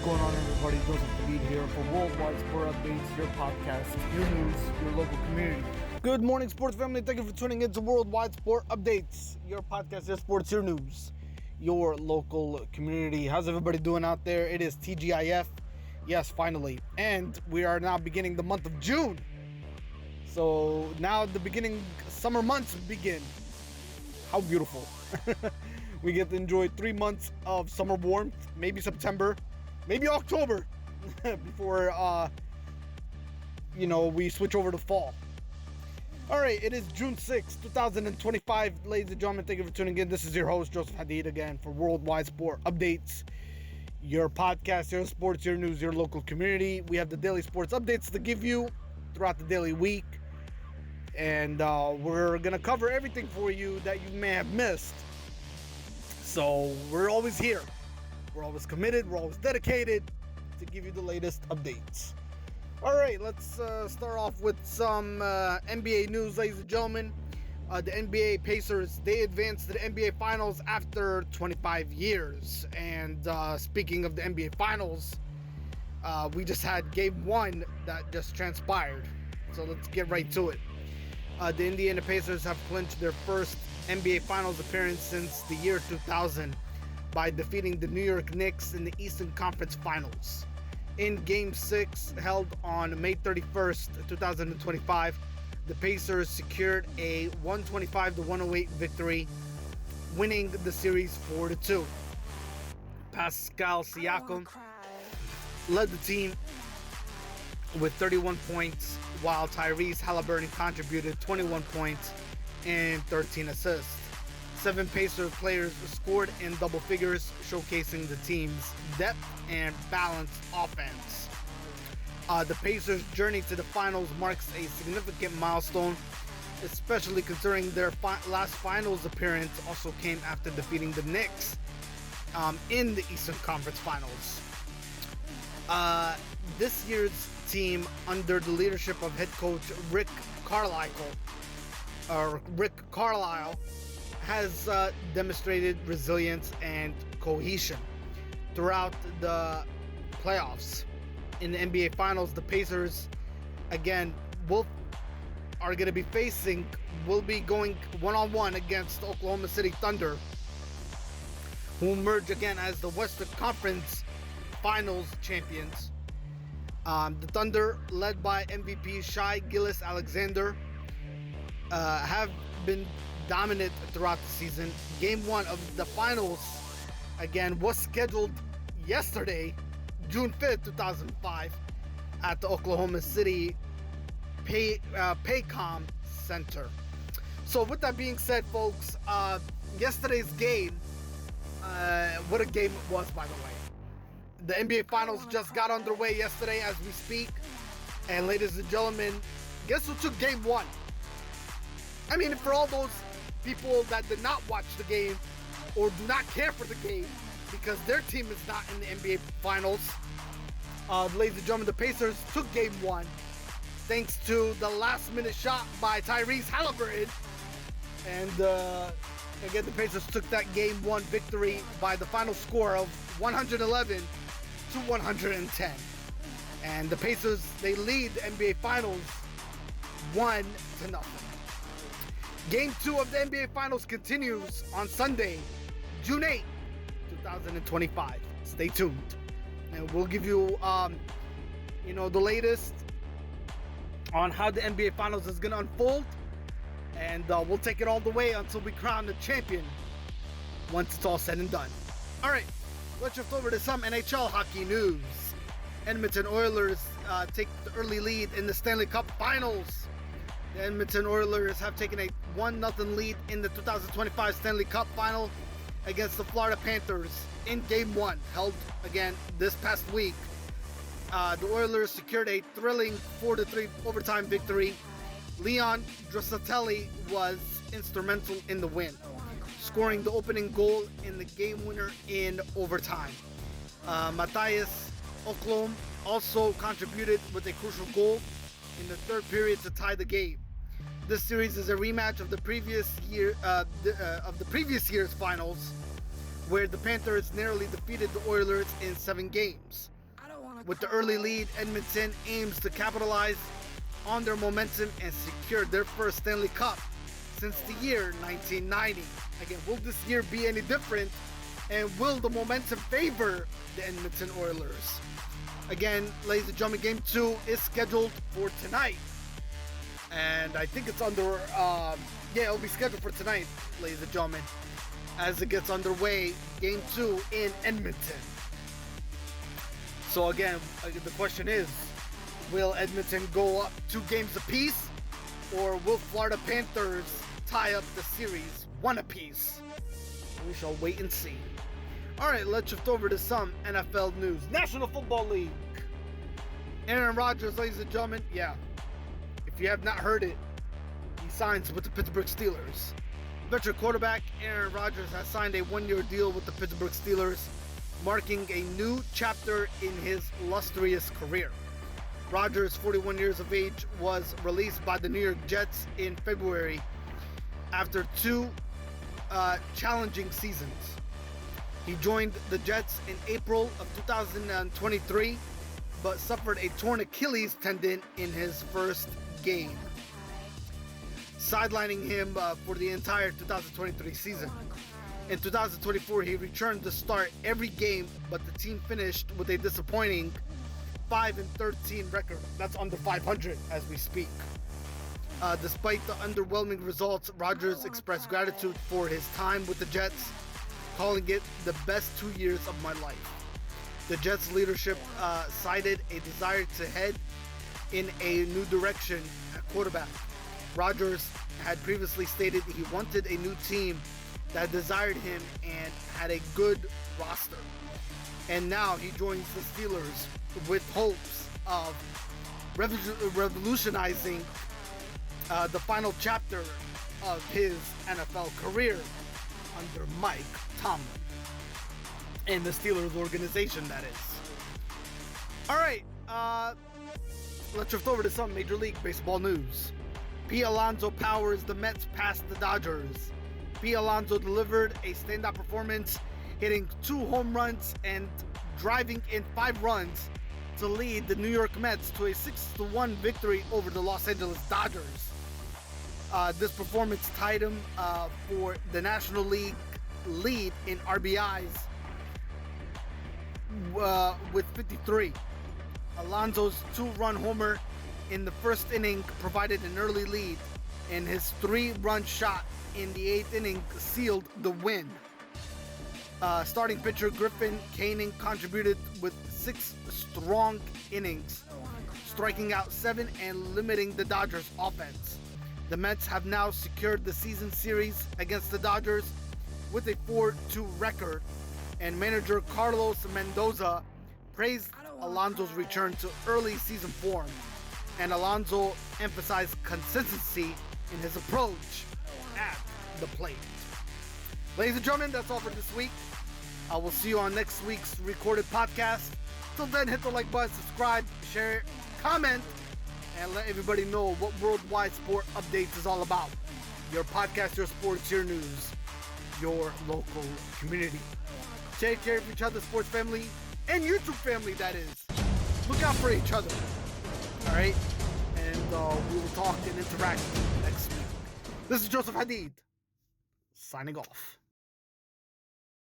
What's going on, everybody? Joseph Hadid here for Worldwide Sport Updates, your podcast, your news, your local community. Good morning, sports family. Thank you for tuning in to Worldwide Sport Updates, your podcast, your sports, your news, your local community. How's everybody doing out there? It is TGIF. Yes, finally. And we are now beginning the month of June. So now the beginning, summer months begin. How beautiful. We get to enjoy 3 months of summer warmth, maybe September, maybe October, before, we switch over to fall. All right, it is June 6th, 2025. Ladies and gentlemen, thank you for tuning in. This is your host, Joseph Hadid, again, for Worldwide Sport Updates, your podcast, your sports, your news, your local community. We have the daily sports updates to give you throughout the daily week. And we're going to cover everything for you that you may have missed. So we're always here. We're always committed. We're always dedicated to give you the latest updates. All right, let's start off with some NBA news, ladies and gentlemen. The NBA Pacers, they advanced to the NBA Finals after 25 years. And speaking of the NBA Finals, we just had Game 1 that just transpired. So let's get right to it. The Indiana Pacers have clinched their first NBA Finals appearance since the year 2000 by defeating the New York Knicks in the Eastern Conference Finals. In Game 6, held on May 31st, 2025, the Pacers secured a 125-108 victory, winning the series 4-2. Pascal Siakam led the team with 31 points, while Tyrese Haliburton contributed 21 points and 13 assists. 7 Pacers players scored in double figures, showcasing the team's depth and balanced offense. The Pacers' journey to the finals marks a significant milestone, especially considering their last finals appearance also came after defeating the Knicks in the Eastern Conference Finals. This year's team, under the leadership of head coach Rick Carlisle, has demonstrated resilience and cohesion throughout the playoffs. In the NBA Finals, the Pacers again will be going one-on-one against the Oklahoma City Thunder, who emerge again as the Western Conference Finals champions. The Thunder, led by MVP Shai Gilgeous-Alexander, have been dominant throughout the season. Game 1 of the finals, again, was scheduled yesterday, June 5th, 2005, at the Oklahoma City Paycom Center. So with that being said, folks, yesterday's game, what a game it was, by the way. The NBA Finals just got underway yesterday as we speak. And ladies and gentlemen, guess who took Game 1? I mean, for all those people that did not watch the game or do not care for the game because their team is not in the NBA Finals, ladies and gentlemen, the Pacers took Game 1 thanks to the last-minute shot by Tyrese Haliburton. And again, the Pacers took that Game 1 victory by the final score of 111-110. And the Pacers, they lead the NBA Finals 1-0. Game 2 of the NBA Finals continues on Sunday, June 8, 2025. Stay tuned. And we'll give you, the latest on how the NBA Finals is going to unfold. And we'll take it all the way until we crown the champion once it's all said and done. All right, let's shift over to some NHL hockey news. Edmonton Oilers take the early lead in the Stanley Cup Finals. The Edmonton Oilers have taken a 1-0 lead in the 2025 Stanley Cup Final against the Florida Panthers in Game 1, held again this past week. The Oilers secured a thrilling 4-3 overtime victory. Leon Draisaitl was instrumental in the win, scoring the opening goal in the game winner in overtime. Matthias Ekholm also contributed with a crucial goal in the third period to tie the game. This series is a rematch of the previous year's finals, where the Panthers narrowly defeated the Oilers in 7 games. With the early lead, Edmonton aims to capitalize on their momentum and secure their first Stanley Cup since the year 1990. Again, will this year be any different? And will the momentum favor the Edmonton Oilers? Again, ladies and gentlemen, Game 2 is scheduled for tonight. And I think it's it'll be scheduled for tonight, ladies and gentlemen, as it gets underway. Game 2 in Edmonton. So again, the question is, will Edmonton go up 2 games apiece, or will Florida Panthers tie up the series 1 apiece? We shall wait and see. Alright, let's shift over to some NFL news. National Football League. Aaron Rodgers, ladies and gentlemen, if you have not heard it, he signs with the Pittsburgh Steelers. Veteran quarterback Aaron Rodgers has signed a 1-year deal with the Pittsburgh Steelers, marking a new chapter in his illustrious career. Rodgers, 41 years of age, was released by the New York Jets in February after 2 challenging seasons. He joined the Jets in April of 2023, but suffered a torn Achilles tendon in his first game, sidelining him for the entire 2023 season. In 2024, he returned to start every game, but the team finished with a disappointing 5-13 record. That's under 500 as we speak. Despite the underwhelming results, Rodgers expressed gratitude for his time with the Jets, calling it the best 2 years of my life. The Jets leadership cited a desire to head in a new direction at quarterback. Rodgers had previously stated he wanted a new team that desired him and had a good roster. And now he joins the Steelers with hopes of revolutionizing the final chapter of his NFL career under Mike Tomlin and the Steelers organization, that is. Alright, let's shift over to some Major League Baseball news. P. Alonso powers the Mets past the Dodgers. P. Alonso delivered a standout performance, hitting 2 home runs and driving in 5 runs to lead the New York Mets to a 6-1 victory over the Los Angeles Dodgers. This performance tied him for the National League lead in RBIs with 53. Alonso's 2-run homer in the first inning provided an early lead, and his 3-run shot in the 8th inning sealed the win. Starting pitcher Griffin Canning contributed with 6 strong innings, striking out 7 and limiting the Dodgers' offense. The Mets have now secured the season series against the Dodgers with a 4-2 record, and manager Carlos Mendoza praised Alonso's return to early season form, and Alonso emphasized consistency in his approach at the plate. Ladies and gentlemen, that's all for this week. I will see you on next week's recorded podcast. Till then, hit the like button, subscribe, share, comment, and let everybody know what Worldwide Sport Updates is all about. Your podcast, your sports, your news, your local community. Take care of each other, sports family, and YouTube family, that is. Look out for each other. Alright? And we will talk and interact next week. This is Joseph Hadid, signing off.